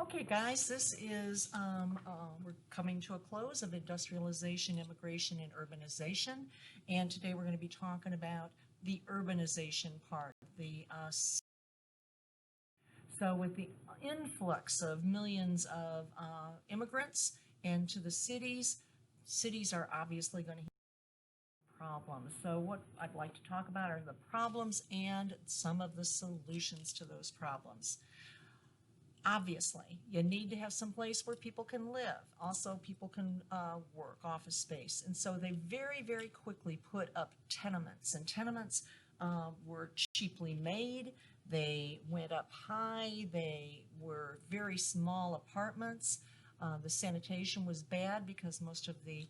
Okay, guys, this is, we're coming to a close of industrialization, immigration, and urbanization. And today we're going to be talking about the urbanization part. So with the influx of millions of immigrants into the cities, cities are obviously going to have problems. So what I'd like to talk about are the problems and some of the solutions to those problems. Obviously, you need to have some place where people can live. Also, people can work, office space. And so they very, very quickly put up tenements. And tenements were cheaply made. They went up high. They were very small apartments. The sanitation was bad because most of the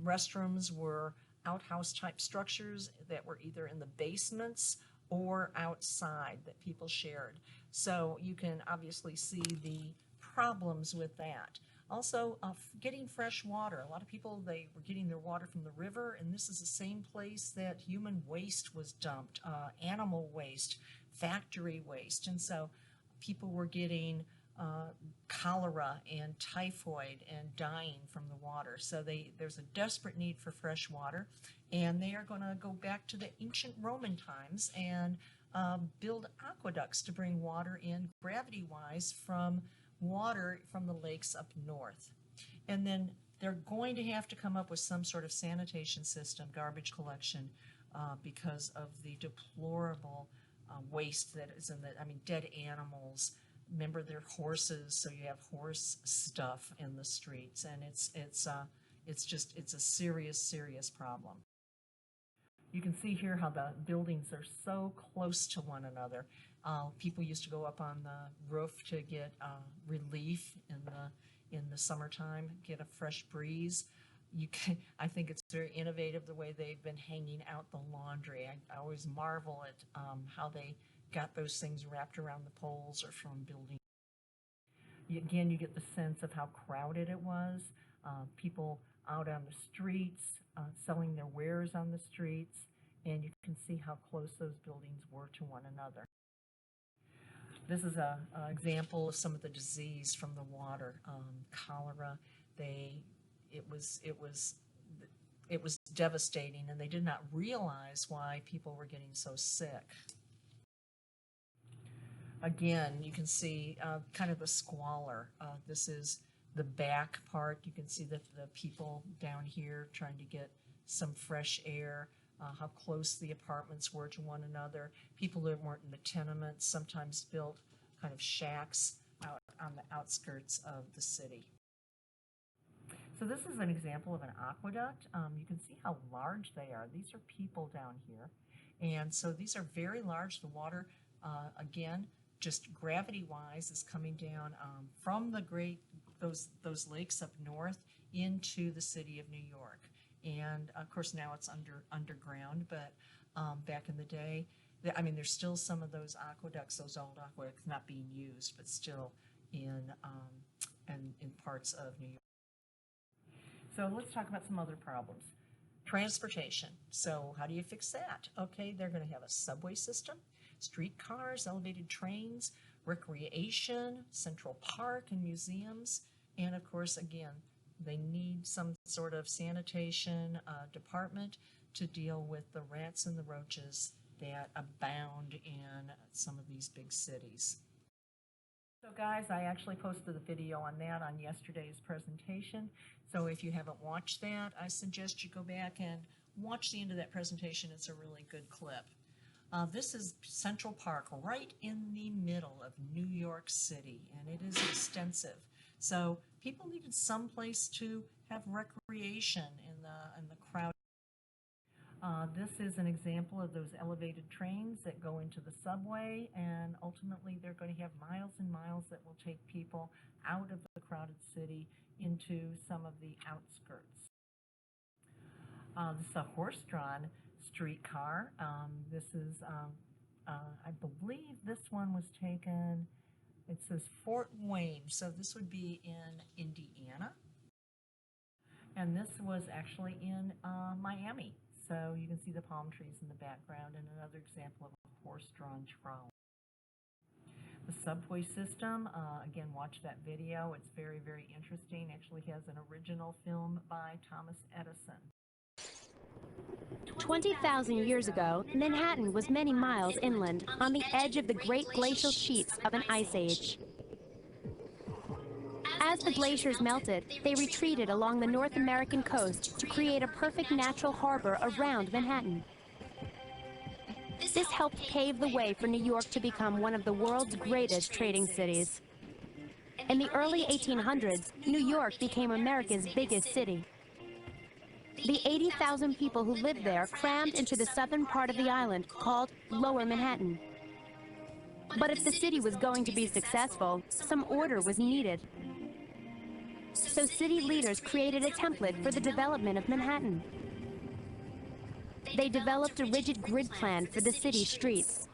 restrooms were outhouse type structures that were either in the basements or outside that people shared. So you can obviously see the problems with that. Also, getting fresh water. A lot of people, they were getting their water from the river, and this is the same place that human waste was dumped, animal waste, factory waste. And so people were getting cholera and typhoid and dying from the water. So there's a desperate need for fresh water, and they are going to go back to the ancient Roman times and build aqueducts to bring water in gravity-wise from water from the lakes up north. And then they're going to have to come up with some sort of sanitation system, garbage collection, because of the deplorable waste that is in dead animals. Remember, they're horses, so you have horse stuff in the streets, and it's a serious problem. You can see here how the buildings are so close to one another. People used to go up on the roof to get relief in the summertime, get a fresh breeze. I think it's very innovative the way they've been hanging out the laundry. I always marvel at how they got those things wrapped around the poles or from buildings. Again, you get the sense of how crowded it was. People out on the streets, selling their wares on the streets, and you can see how close those buildings were to one another. This is an example of some of the disease from the water, cholera. It was devastating, and they did not realize why people were getting so sick. Again, you can see kind of the squalor. This is the back part. You can see that the people down here trying to get some fresh air, how close the apartments were to one another. People that weren't in the tenements sometimes built kind of shacks out on the outskirts of the city. So this is an example of an aqueduct. You can see how large they are. These are people down here. And so these are very large. The water, again, just gravity-wise is coming down from those lakes up north into the city of New York. And of course now it's underground, but back in the day, there's still some of those aqueducts, those old aqueducts not being used, but still in parts of New York. So let's talk about some other problems. Transportation. So how do you fix that? Okay, they're going to have a subway system, streetcars, elevated trains, recreation, Central Park and museums, and of course, again, they need some sort of sanitation department to deal with the rats and the roaches that abound in some of these big cities. So guys, I actually posted a video on that on yesterday's presentation. So if you haven't watched that, I suggest you go back and watch the end of that presentation. It's a really good clip. This is Central Park, right in the middle of New York City, and it is extensive. So people needed some place to have recreation in the crowd. This is an example of those elevated trains that go into the subway, and ultimately they're going to have miles and miles that will take people out of the crowded city into some of the outskirts. This is a horse-drawn streetcar. This is, I believe this one was taken, it says Fort Wayne, so this would be in Indiana. And this was actually in Miami. So you can see the palm trees in the background, and another example of a horse-drawn trolley. the subway system. Again, watch that video. It's very, very interesting. Actually has an original film by Thomas Edison. 20,000 years ago, Manhattan was many miles inland, on the edge of the great glacial sheets of an ice age. As the glaciers melted, they retreated along the North American coast to create a perfect natural harbor around Manhattan. This helped pave the way for New York to become one of the world's greatest trading cities. In the early 1800s, New York became America's biggest city. The 80,000 people who lived there crammed into the southern part of the island called Lower Manhattan. But if the city was going to be successful, some order was needed. So city leaders created a template for the development of Manhattan. They developed a rigid grid plan for the city's streets.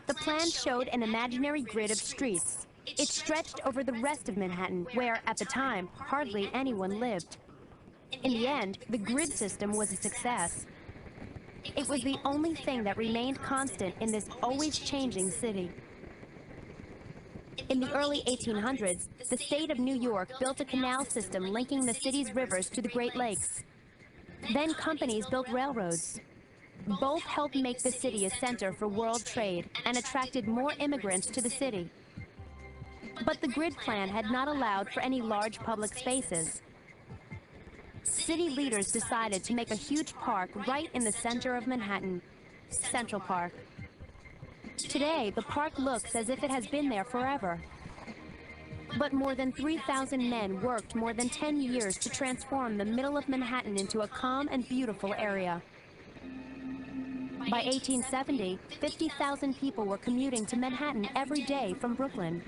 The plan showed an imaginary grid of streets. It stretched over the rest of Manhattan, where, at the time, hardly anyone lived. In the end, the grid system was a success. It was the only thing that remained constant in this always changing city. In the early 1800s, the state of New York built a canal system linking the city's rivers to the Great Lakes. Then companies built railroads. Both helped make the city a center for world trade and attracted more immigrants to the city. But the grid plan had not allowed for any large public spaces. City leaders decided to make a huge park right in the center of Manhattan, Central Park. Today, the park looks as if it has been there forever. But more than 3,000 men worked more than 10 years to transform the middle of Manhattan into a calm and beautiful area. By 1870, 50,000 people were commuting to Manhattan every day from Brooklyn.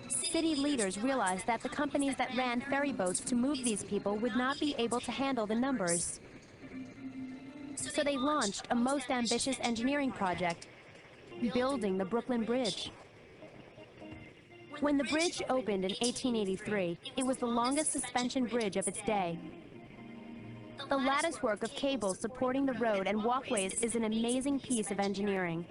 City leaders realized that the companies that ran ferry boats to move these people would not be able to handle the numbers. So they launched a most ambitious engineering project, building the Brooklyn Bridge. When the bridge opened in 1883, it was the longest suspension bridge of its day. The latticework of cables supporting the road and walkways is an amazing piece of engineering.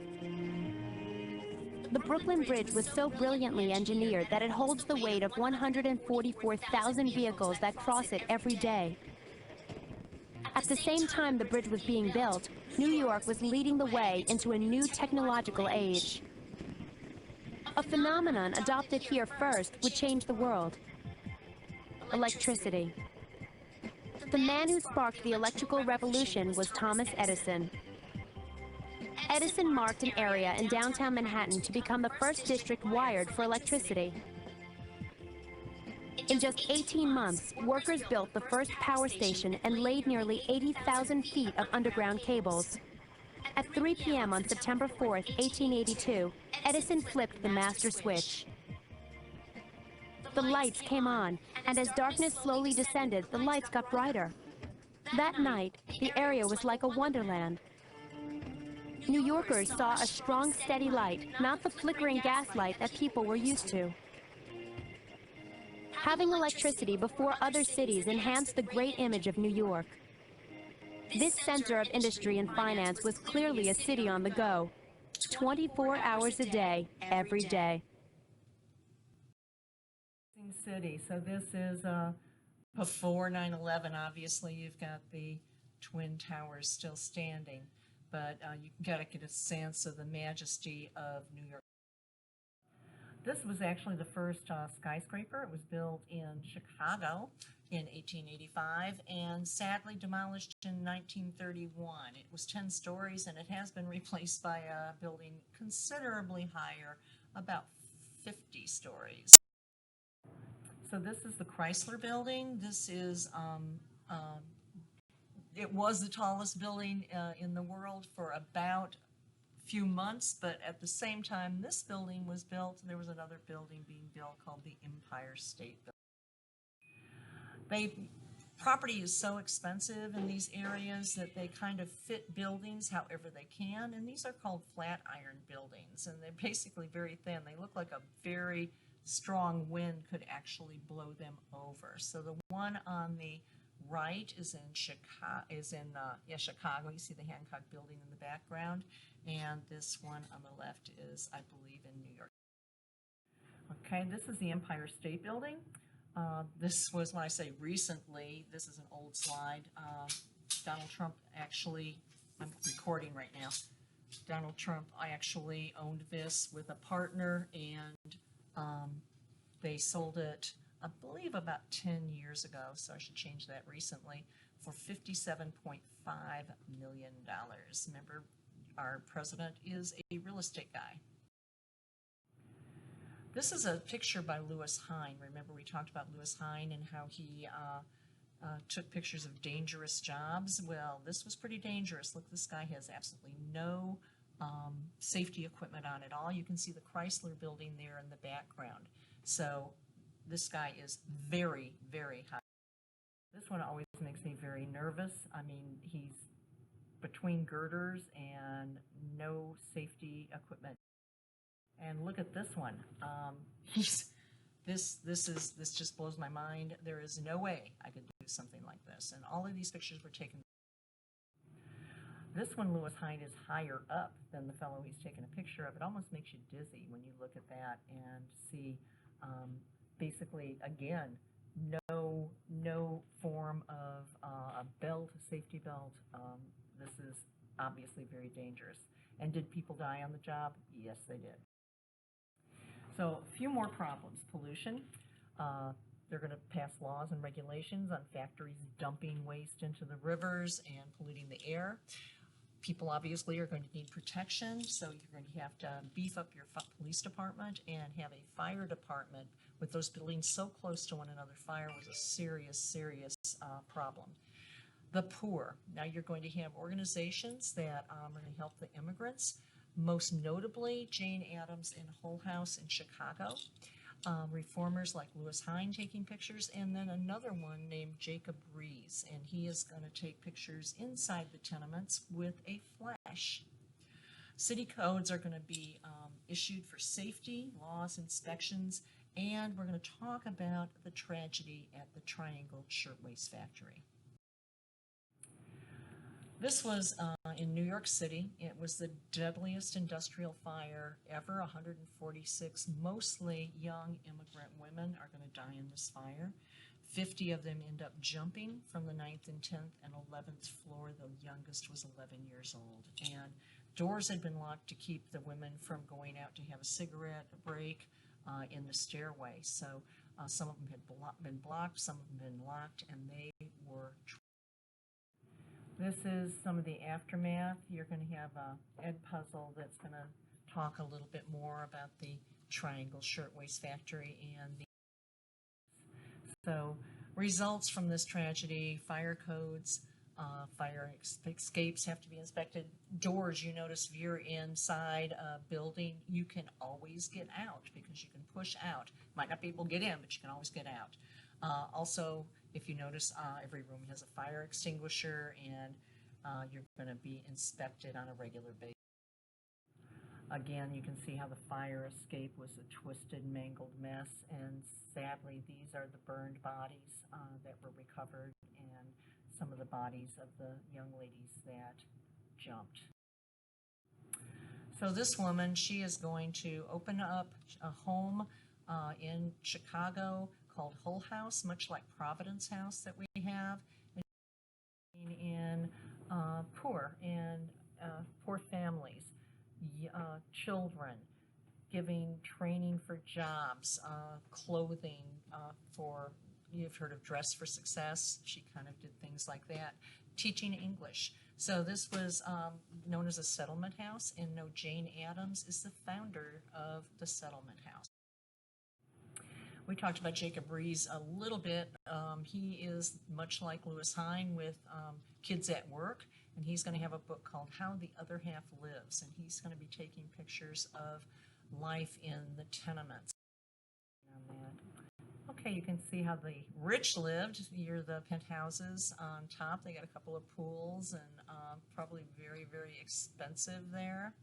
The Brooklyn Bridge was so brilliantly engineered that it holds the weight of 144,000 vehicles that cross it every day. At the same time the bridge was being built, New York was leading the way into a new technological age. A phenomenon adopted here first would change the world: electricity. The man who sparked the electrical revolution was Thomas Edison. Edison marked an area in downtown Manhattan to become the first district wired for electricity. In just 18 months, workers built the first power station and laid nearly 80,000 feet of underground cables. At 3 p.m. on September 4, 1882, Edison flipped the master switch. The lights came on, and as darkness slowly descended, the lights got brighter. That night, the area was like a wonderland. New Yorkers saw a strong, steady light, not the flickering gaslight that people were used to. Having electricity before other cities enhanced the great image of New York. This center of industry and finance was clearly a city on the go, 24 hours a day, every day. City. So this is before 9/11. Obviously, you've got the Twin Towers still standing, but you got to get a sense of the majesty of New York. This was actually the first skyscraper. It was built in Chicago in 1885 and sadly demolished in 1931. It was 10 stories and it has been replaced by a building considerably higher, about 50 stories. So this is the Chrysler Building. This is, it was the tallest building in the world for about few months, but at the same time this building was built, there was another building being built called the Empire State Building. Property is so expensive in these areas that they kind of fit buildings however they can, and these are called flat iron buildings, and they're basically very thin. They look like a very strong wind could actually blow them over. So the one on the right is in Chicago. Chicago. You see the Hancock Building in the background, and this one on the left is, I believe, in New York. Okay, this is the Empire State Building. This was, when I say recently, this is an old slide. Donald Trump actually, I'm recording right now. Donald Trump, I actually owned this with a partner, and they sold it, I believe, about 10 years ago, so I should change that recently, for $57.5 million. Remember, our president is a real estate guy. This is a picture by Lewis Hine. Remember, we talked about Lewis Hine and how he took pictures of dangerous jobs. Well, this was pretty dangerous. Look, this guy has absolutely no safety equipment on at all. You can see the Chrysler building there in the background. So this guy is very, very high. This one always makes me very nervous. I mean, he's between girders and no safety equipment. And look at this one. This just blows my mind. There is no way I could do something like this. And all of these pictures were taken. This one, Lewis Hine, is higher up than the fellow he's taken a picture of. It almost makes you dizzy when you look at that and see, basically, again, no form of a belt, a safety belt. This is obviously very dangerous. And did people die on the job? Yes, they did. So a few more problems. Pollution. They're going to pass laws and regulations on factories dumping waste into the rivers and polluting the air. People obviously are going to need protection, so you're going to have to beef up your police department and have a fire department. With those buildings so close to one another, fire was a serious, serious problem. The poor. Now you're going to have organizations that are going to help the immigrants, most notably Jane Addams in Hull House in Chicago. Reformers like Lewis Hine taking pictures, and then another one named Jacob Rees, and he is going to take pictures inside the tenements with a flash. City codes are going to be issued for safety, laws, inspections, and we're going to talk about the tragedy at the Triangle Shirtwaist Factory. This was in New York City. It was the deadliest industrial fire ever. 146 mostly young immigrant women are going to die in this fire. 50 of them end up jumping from the 9th and 10th and 11th floor. The youngest was 11 years old. And doors had been locked to keep the women from going out to have a cigarette break in the stairway. So some of them had been blocked, some of them had been locked, and they were trapped. This is some of the aftermath. You're going to have Ed Puzzle that's going to talk a little bit more about the Triangle Shirtwaist Factory and the results from this tragedy: fire codes, fire escapes have to be inspected. Doors, you notice if you're inside a building, you can always get out because you can push out. Might not be able to get in, but you can always get out. Also, if you notice, every room has a fire extinguisher, and you're going to be inspected on a regular basis. Again, you can see how the fire escape was a twisted, mangled mess, and sadly, these are the burned bodies that were recovered, and some of the bodies of the young ladies that jumped. So this woman, she is going to open up a home in Chicago called Hull House, much like Providence House that we have, in poor families, children, giving training for jobs, clothing for, you've heard of Dress for Success, she kind of did things like that, teaching English. So this was known as a settlement house, and Jane Addams is the founder of the settlement house. We talked about Jacob Rees a little bit. He is much like Lewis Hine with Kids at Work, and he's going to have a book called How the Other Half Lives, and he's going to be taking pictures of life in the tenements. Okay, you can see how the rich lived. Here are the penthouses on top. They got a couple of pools and probably very, very expensive there.